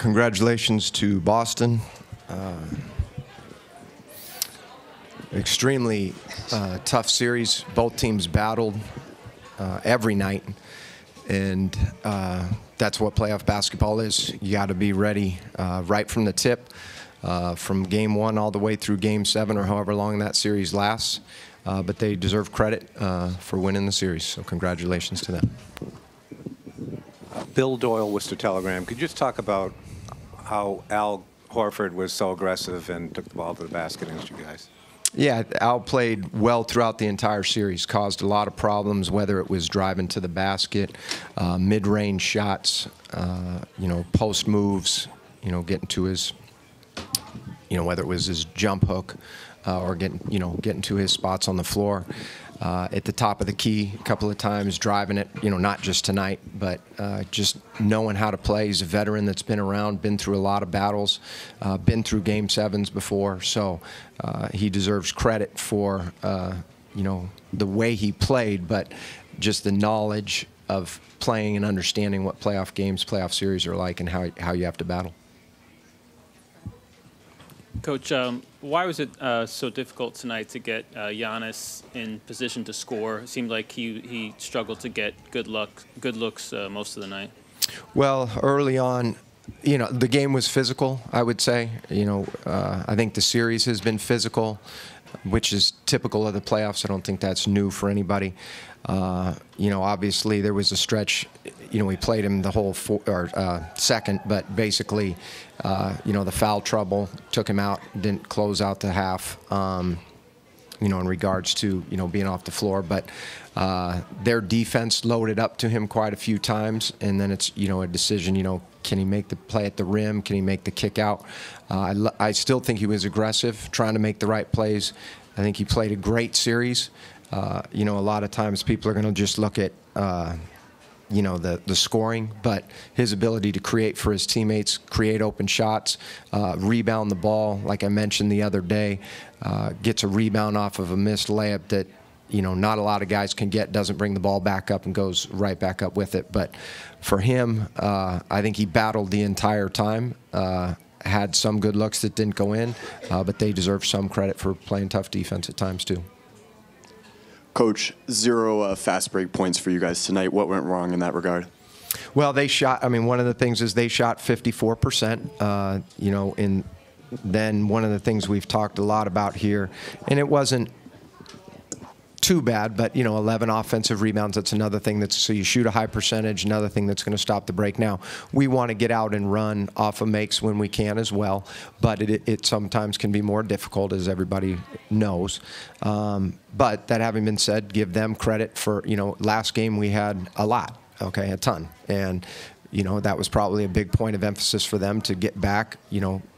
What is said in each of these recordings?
Congratulations to Boston. Extremely tough series. Both teams battled every night, and that's what playoff basketball is. You got to be ready right from the tip, from game 1 all the way through game 7 or however long that series lasts. But they deserve credit for winning the series, so congratulations to them. Bill Doyle, Worcester Telegram. Could you just talk about how Al Horford was so aggressive and took the ball to the basket against you guys? Yeah, Al played well throughout the entire series, caused a lot of problems, whether it was driving to the basket, mid-range shots, post moves, getting to his, whether it was his jump hook or getting to his spots on the floor. At the top of the key a couple of times, driving it, not just tonight, but just knowing how to play. He's a veteran that's been around, been through a lot of battles, been through Game 7s before, so he deserves credit for, the way he played, but just the knowledge of playing and understanding what playoff games, playoff series are like and how you have to battle. Coach, why was it so difficult tonight to get Giannis in position to score? It seemed like he struggled to get good looks most of the night. Well, early on, the game was physical, I would say. I think the series has been physical, which is typical of the playoffs. I don't think that's new for anybody. Obviously there was a stretch, we played him the whole second, but basically, the foul trouble took him out, didn't close out the half, in regards to, being off the floor. But their defense loaded up to him quite a few times, and then it's, a decision, can he make the play at the rim? Can he make the kick out? I still think he was aggressive, trying to make the right plays. I think he played a great series. A lot of times people are going to just look at, the scoring, but his ability to create for his teammates, create open shots, rebound the ball, like I mentioned the other day, gets a rebound off of a missed layup that, not a lot of guys can get, doesn't bring the ball back up and goes right back up with it. But for him, I think he battled the entire time, had some good looks that didn't go in, but they deserve some credit for playing tough defense at times too. Coach, 0 fast break points for you guys tonight. What went wrong in that regard? Well, they shot, one of the things is they shot 54%, and then one of the things we've talked a lot about here, and it wasn't too bad, but 11 offensive rebounds, that's another thing so you shoot a high percentage, another thing that's going to stop the break. Now, we want to get out and run off of makes when we can as well, but it sometimes can be more difficult, as everybody knows. But that having been said, give them credit for, last game we had a lot, a ton, and that was probably a big point of emphasis for them to get back,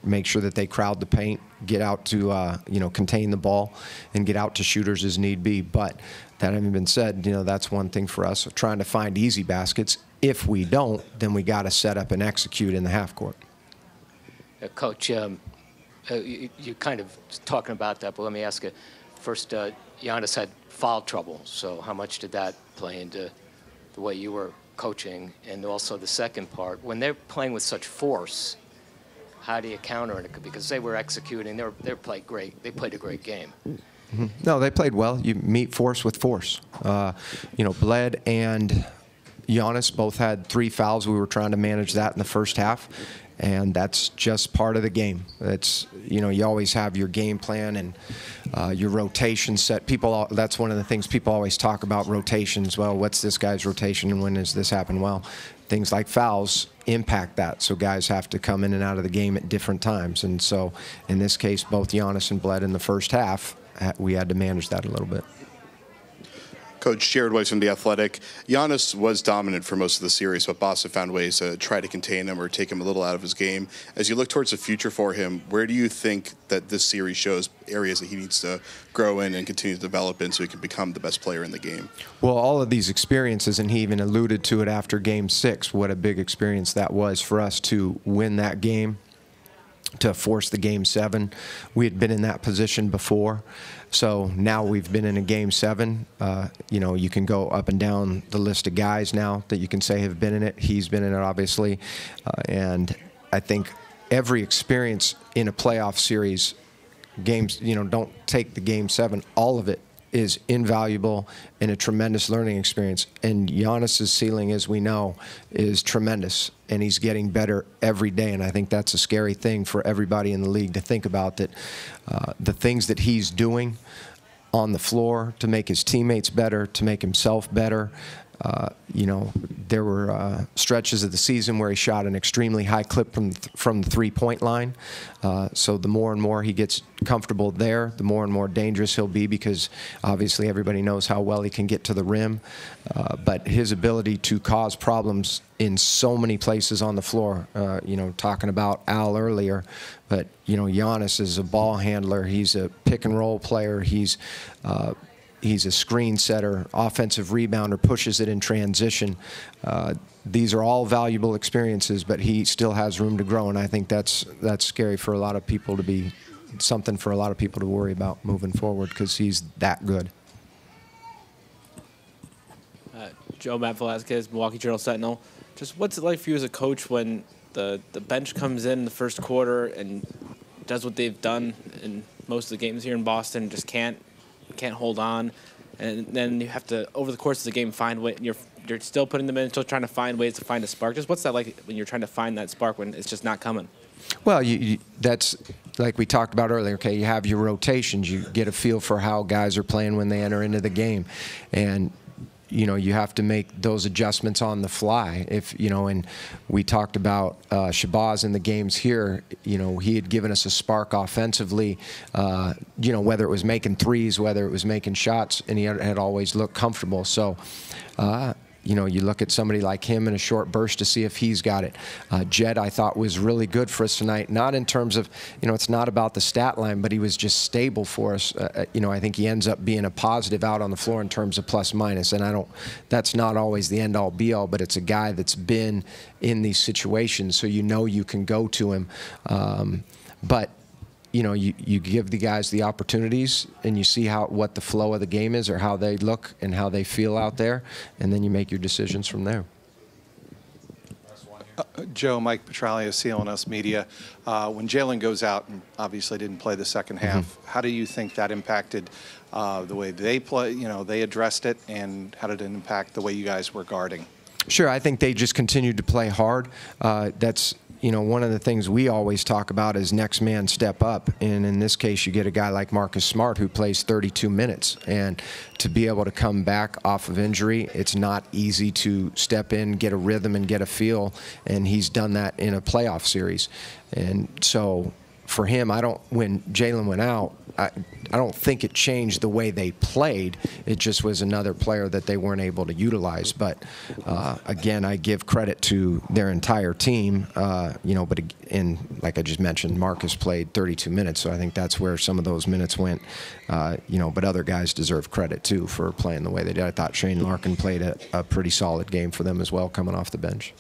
make sure that they crowd the paint, get out to, contain the ball, and get out to shooters as need be. But that having been said, that's one thing for us, of trying to find easy baskets. If we don't, then we got to set up and execute in the half court. Coach, you're kind of talking about that, but let me ask you. First, Giannis had foul trouble, so how much did that play into the way you were coaching? And also the second part, when they're playing with such force, how do you counter it? Because they were executing, they played great. They played a great game. Mm-hmm. No, they played well. You meet force with force. Bled and Giannis both had 3 fouls. We were trying to manage that in the first half, and that's just part of the game. It's, you always have your game plan and your rotation set. That's one of the things people always talk about, rotations. Well, what's this guy's rotation and when does this happen? Well, things like fouls impact that, so guys have to come in and out of the game at different times. And so in this case, both Giannis and Bled in the first half, we had to manage that a little bit. Coach, Jared Weiss from The Athletic. Giannis was dominant for most of the series, but Boston found ways to try to contain him or take him a little out of his game. As you look towards the future for him, where do you think that this series shows areas that he needs to grow in and continue to develop in so he can become the best player in the game? Well, all of these experiences, and he even alluded to it after Game 6, what a big experience that was for us to win that game, to force the Game 7. We had been in that position before. So now we've been in a Game 7. You can go up and down the list of guys now that you can say have been in it. He's been in it, obviously. And I think every experience in a playoff series, games, don't take the Game 7, all of it is invaluable and a tremendous learning experience. And Giannis's ceiling, as we know, is tremendous, and he's getting better every day. And I think that's a scary thing for everybody in the league to think about, that the things that he's doing on the floor to make his teammates better, to make himself better. There were stretches of the season where he shot an extremely high clip from the three-point line. So the more and more he gets comfortable there, the more and more dangerous he'll be, because obviously everybody knows how well he can get to the rim. But his ability to cause problems in so many places on the floor, talking about Al earlier, but, Giannis is a ball handler. He's a pick-and-roll player. He's a screen setter, offensive rebounder, pushes it in transition. These are all valuable experiences, but he still has room to grow, and I think that's scary for a lot of people, to be something for a lot of people to worry about moving forward, because he's that good. Joe Matt Velasquez, Milwaukee Journal-Sentinel. Just what's it like for you as a coach when the bench comes in the first quarter and does what they've done in most of the games here in Boston, just can't hold on, and then you have to, over the course of the game, find way. You're still putting them in, still trying to find ways to find a spark. Just what's that like when you're trying to find that spark when it's just not coming? Well, that's like we talked about earlier. Okay, you have your rotations. You get a feel for how guys are playing when they enter into the game, and you have to make those adjustments on the fly. And we talked about Shabazz in the games here. He had given us a spark offensively, whether it was making threes, whether it was making shots, and he had always looked comfortable. So, you look at somebody like him in a short burst to see if he's got it. Jed, I thought, was really good for us tonight, not in terms of, it's not about the stat line, but he was just stable for us. I think he ends up being a positive out on the floor in terms of plus minus, and that's not always the end-all be-all, but it's a guy that's been in these situations, so you can go to him. But you give the guys the opportunities, and you see what the flow of the game is, or how they look and how they feel out there, and then you make your decisions from there. Joe, Mike Petralia, CLNS Media. When Jalen goes out and obviously didn't play the second half, how do you think that impacted the way they play? They addressed it, and how did it impact the way you guys were guarding? Sure, I think they just continued to play hard. That's one of the things we always talk about is next man step up. And in this case, you get a guy like Marcus Smart who plays 32 minutes. And to be able to come back off of injury, it's not easy to step in, get a rhythm, and get a feel. And he's done that in a playoff series. And so for him, when Jalen went out, I don't think it changed the way they played. It just was another player that they weren't able to utilize. But again, I give credit to their entire team. But like I just mentioned, Marcus played 32 minutes, so I think that's where some of those minutes went. But other guys deserve credit too for playing the way they did. I thought Shane Larkin played a pretty solid game for them as well, coming off the bench.